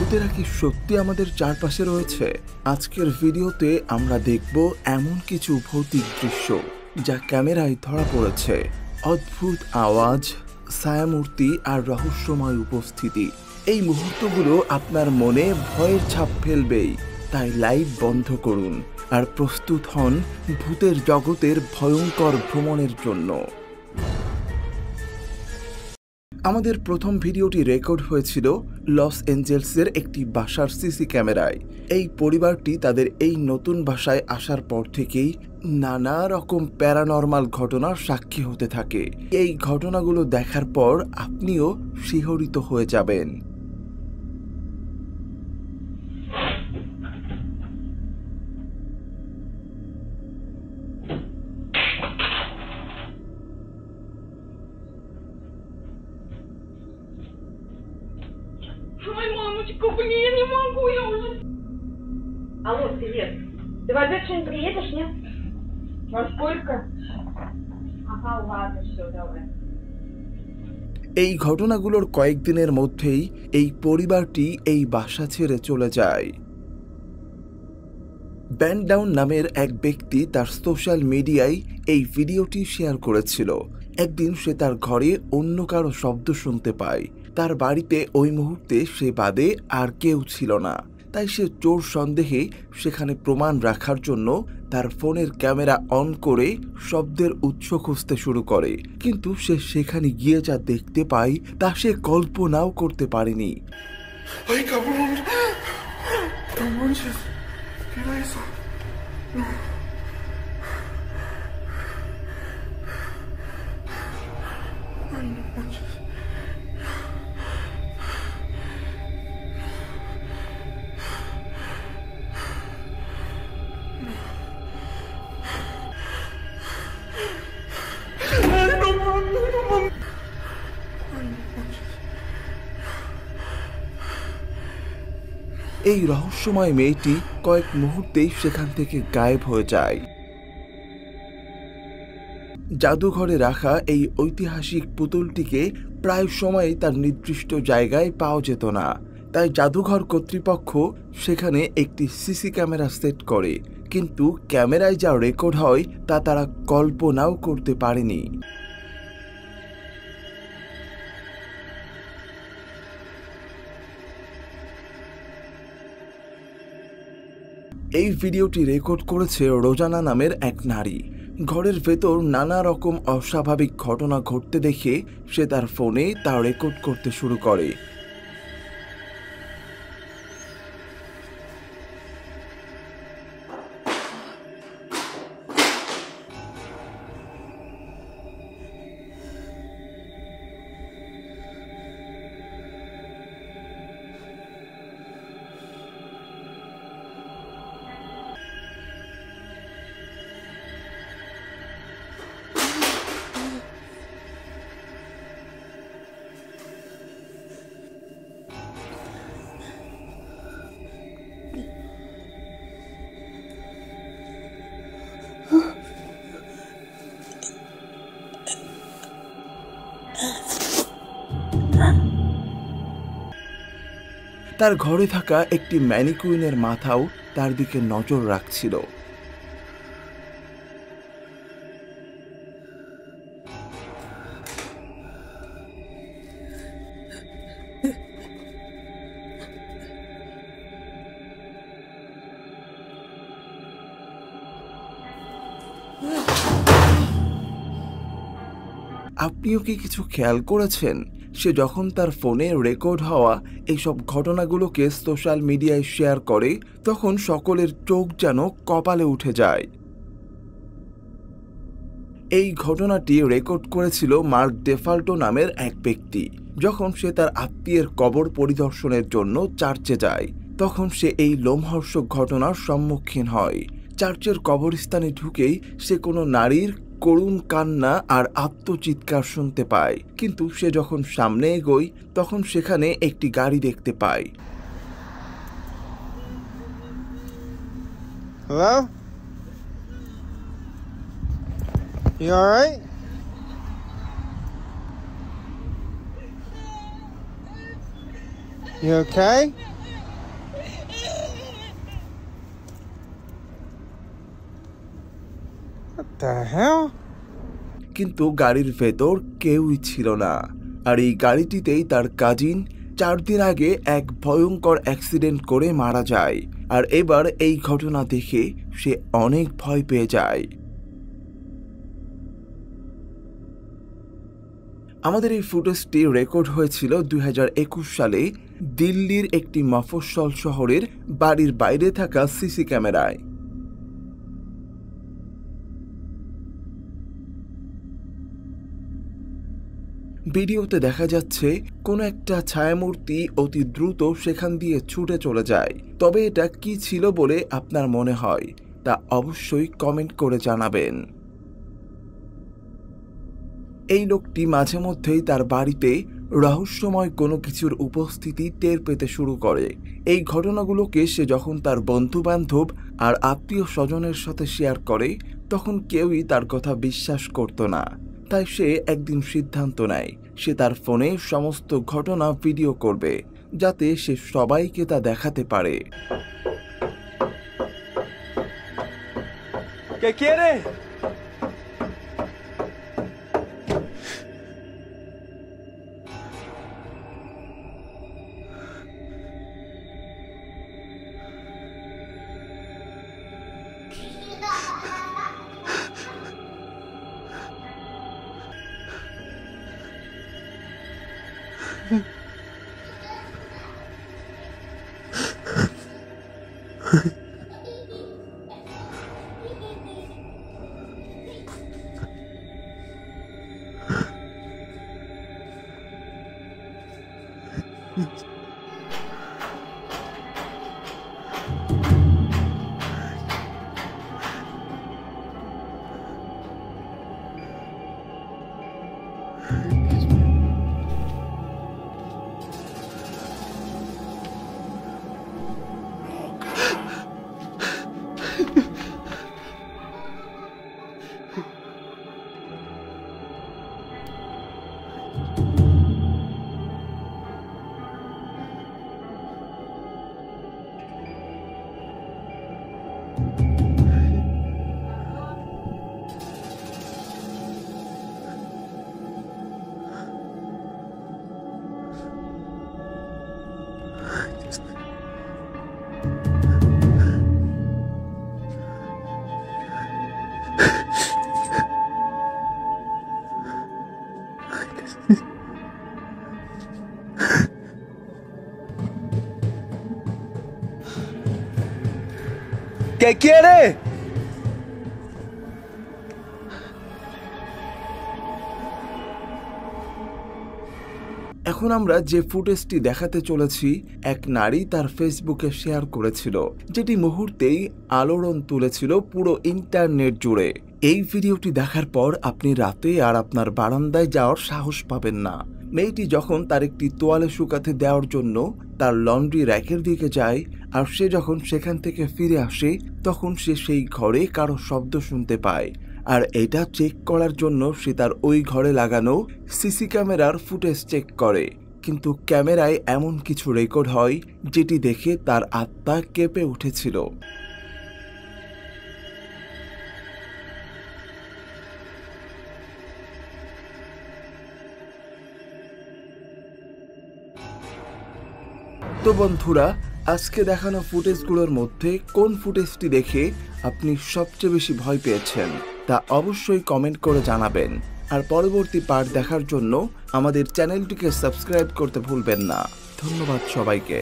ভূতেরা কি সত্যি আমাদের চারপাশে রয়েছে? আজকের ভিডিওতে আমরা দেখব এমন কিছু ভৌতিক দৃশ্য যা ক্যামেরায় ধরা পড়েছে। অদ্ভুত আওয়াজ, ছায়ামূর্তি আর রহস্যময় উপস্থিতি। এই মুহূর্তগুলো আপনার মনে ভয়ের ছাপ ফেলবেই। তাই লাইট বন্ধ করুন আর প্রস্তুত হন ভূতের জগতের ভয়ঙ্কর ভ্রমণের জন্য। আমাদের প্রথম ভিডিওটি রেকর্ড হয়েছিল লস এঞ্জেলসের একটি বাসার সিসি ক্যামেরায়। এই পরিবারটি তাদের এই নতুন বাসায় আসার পর থেকেই নানা রকম প্যারানরমাল ঘটনার সাক্ষী হতে থাকে। এই ঘটনাগুলো দেখার পর আপনিও শিহরিত হয়ে যাবেন। Ой, мамочка, блин, я не могу, я уже... Алло, привет. Ты в обед что-нибудь приедешь, нет? Во сколько? Ага, ладно, все, давай. এই ঘটনাগুলোর কয়েকদিনের মধ্যেই এই পরিবারটি এই বাসা ছেড়ে চলে যায়। ব্যান ডাউন নামের এক ব্যক্তি তার সোশ্যাল মিডিয়ায় এই ভিডিওটি শেয়ার করেছিল। একদিন সে তার ঘরে অন্য কারো শব্দ শুনতে পায়। তার বাড়িতে ওই মুহূর্তে সে বাদে আর কেউ ছিল না। তাই সে চোর সন্দেহে সেখানে প্রমাণ রাখার জন্য তার ফোনের ক্যামেরা অন করে শব্দের উৎস খুঁজতে শুরু করে। কিন্তু সে সেখানে গিয়ে যা দেখতে পায় তা সে কল্পনাও করতে পারেনি। Ay, cabrón. No manches. ¿Qué era eso? No. Ay, no manches. Ay, no mames, no mames. Ay, no manches. এই রহস্যময় মেয়েটি কয়েক মুহূর্তেই সেখান থেকে গায়েব হয়ে যায়। জাদুঘরে রাখা এই ঐতিহাসিক পুতুলটিকে প্রায় সময়ই তার নির্দিষ্ট জায়গায় পাওয়া যেত না। তাই জাদুঘর কর্তৃপক্ষ সেখানে একটি সিসি ক্যামেরা সেট করে, কিন্তু ক্যামেরায় যা রেকর্ড হয় তা তারা কল্পনাও করতে পারেনি। এই ভিডিওটি রেকর্ড করেছে রোজানা নামের এক নারী। ঘরের ভেতর নানা রকম অস্বাভাবিক ঘটনা ঘটতে দেখে সে তার ফোনে তা রেকর্ড করতে শুরু করে। তার ঘরে থাকা একটি ম্যানিকুইনের মাথাও তার দিকে নজর রাখছিল। আপনিও কি কিছু খেয়াল করেছেন? সে যখন তার ফোনে রেকর্ড হওয়া এইসব ঘটনাগুলোকে সোশ্যাল মিডিয়ায় শেয়ার করে তখন সকলের চোখ যেন কপালে উঠে যায়। এই ঘটনাটি রেকর্ড করেছিল মার্ক ডেফাল্টো নামের এক ব্যক্তি। যখন সে তার আত্মীয়ের কবর পরিদর্শনের জন্য চার্চে যায় তখন সে এই লোমহর্ষক ঘটনার সম্মুখীন হয়। চার্চের কবরস্থানে ঢুকেই সে কোনো নারীর করুণ কান্না আর আত্মচিৎকার শুনতে পায়। কিন্তু সে যখন সামনে এগোয় তখন সেখানে একটি গাড়ি দেখতে পায়। Hello? You alright? You okay? The hell? কিন্তু গাড়ির ভেতর কেউই ছিল না। আর এই গাড়িটিতেই তার কাজিন 4 দিন আগে এক ভয়ঙ্কর অ্যাক্সিডেন্ট করে মারা যায়। আর এবার এই ঘটনা দেখে সে অনেক ভয় পেয়ে যায়। আমাদের এই ফুটেজটি রেকর্ড হয়েছিল 2021 সালে দিল্লির একটি মফস্বল শহরের বাড়ির বাইরে থাকা সিসি ক্যামেরায়। ভিডিওতে দেখা যাচ্ছে কোনো একটা ছায়ামূর্তি অতি দ্রুত সেখান দিয়ে ছুটে চলে যায়। তবে এটা কি ছিল বলে আপনার মনে হয় তা অবশ্যই কমেন্ট করে জানাবেন। এই লোকটি মাঝে মধ্যেই তার বাড়িতে রহস্যময় কোনো কিছুর উপস্থিতি টের পেতে শুরু করে। এই ঘটনাগুলোকে সে যখন তার বন্ধু বান্ধব আর আত্মীয় স্বজনের সাথে শেয়ার করে তখন কেউই তার কথা বিশ্বাস করত না। তাই সে একদিন সিদ্ধান্ত নেয় সে তার ফোনে সমস্ত ঘটনা ভিডিও করবে যাতে সে সবাইকে তা দেখাতে পারে। ¿Qué quiere? ¿Qué quiere? এখন আমরা যে ফুটেজটি দেখাতে চলেছি এক নারী তার ফেসবুকে শেয়ার করেছিল, যেটি মুহূর্তেই আলোড়ন তুলেছিল পুরো ইন্টারনেট জুড়ে। এই ভিডিওটি দেখার পর আপনি রাতে আর আপনার বারান্দায় যাওয়ার সাহস পাবেন না। মেয়েটি যখন তার একটি তোয়ালে শুকাতে দেওয়ার জন্য তার লন্ড্রি র্যাকের দিকে যায় আর সে যখন সেখান থেকে ফিরে আসে তখন সে সেই ঘরে কারো শব্দ শুনতে পায়। আর এটা চেক করার জন্য সে তার ওই ঘরে লাগানো সিসি ক্যামেরার ফুটেজ চেক করে, কিন্তু ক্যামেরায় এমন কিছু রেকর্ড হয় যেটি দেখে তার আত্মা কেঁপে উঠেছিল। তো বন্ধুরা, আজকে দেখানো ফুটেজগুলোর মধ্যে কোন ফুটেজটি দেখে আপনি সবচেয়ে বেশি ভয় পেয়েছেন তা অবশ্যই কমেন্ট করে জানাবেন। আর পরবর্তী পার্ট দেখার জন্য আমাদের চ্যানেলটিকে সাবস্ক্রাইব করতে ভুলবেন না। ধন্যবাদ সবাইকে।